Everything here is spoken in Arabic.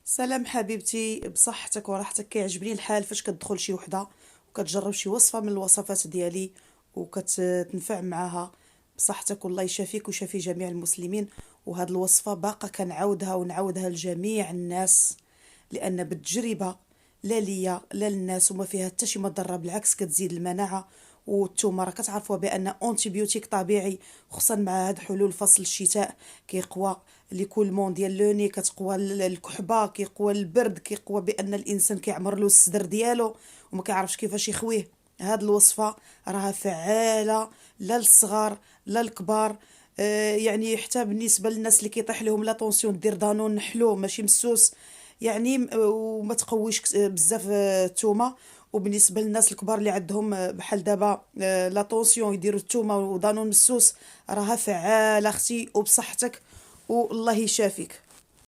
سلام حبيبتي، بصحتك وراحتك. كيعجبني الحال فاش كتدخل شي وحده وكتجرب شي وصفه من الوصفات ديالي وكتنفع معاها. بصحتك والله يشافيك ويشافي جميع المسلمين. وهاد الوصفه باقا كنعاودها ونعاودها لجميع الناس، لان بالتجربه لا ليا لا للناس وما فيها حتى شي مضره، بالعكس كتزيد المناعه. والثومه راه كتعرفوا بان اونتيبيوتيك طبيعي، خصوصا مع هاد حلول فصل الشتاء. كيقوى لي كولمون ديال لوني، كتقوى الكحبه، كيقوى البرد، كيقوى بان الانسان كيعمر له الصدر ديالو وما كيعرفش كيفاش يخويه. هاد الوصفه راها فعاله، لا للصغار لا الكبار. يعني حتى بالنسبه للناس اللي كيطيح لهم لا طونسيون دير دانون نحلوه ماشي مسوس. يعني وما تقويش بزاف الثومه. وبالنسبه للناس الكبار اللي عندهم بحال دابا لا طونسيون يديروا الثومه ودانون مسوس. راها فعاله اختي وبصحتك والله يشافيك.